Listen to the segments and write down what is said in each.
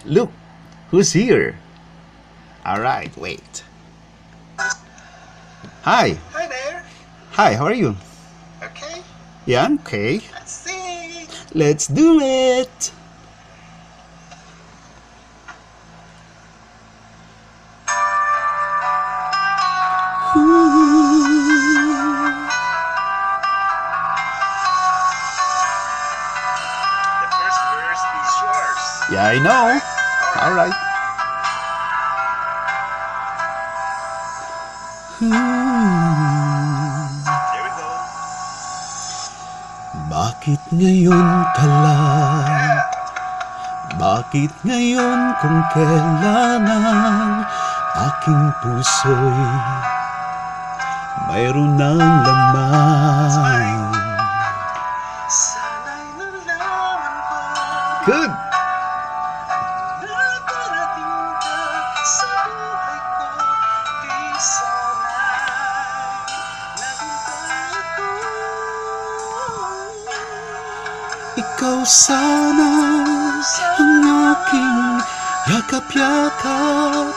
Look, who's here? Alright, wait. Hi. Hi there. Hi, how are you? Okay, Yeah, I'm okay. let's see. Let's do it! The first verse is yours. Yeah, I know. Alright. Here we go. Bakit ngayon ka lang? Bakit ngayon kung kailangan aking puso'y mayroon ng laman? Sana'y nalaman ko Good! na darating ka sa buhay ko. Di sana'y naghintay ako. Ikaw sana ang aking yakap-yakap,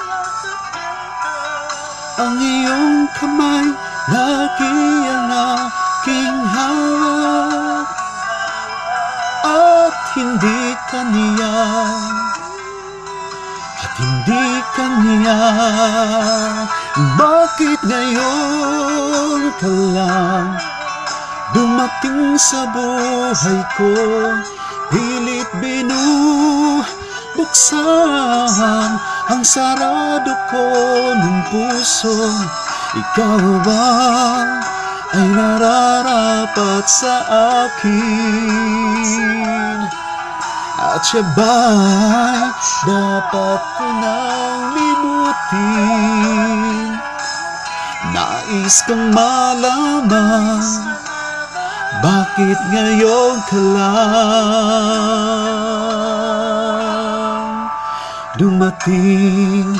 ang iyong kamay lagi ang aking hawak, at hindi kaniya, at hindi kaniya. Bakit ngayon ka lang dumating sa buhay ko? Pilit binubuksan ang sarado ko ng puso. Ikaw ba ay nararapat sa akin? At siya ba'y dapat ko nang limutin? Nais kong malaman, bakit ngayon ka lang dumating?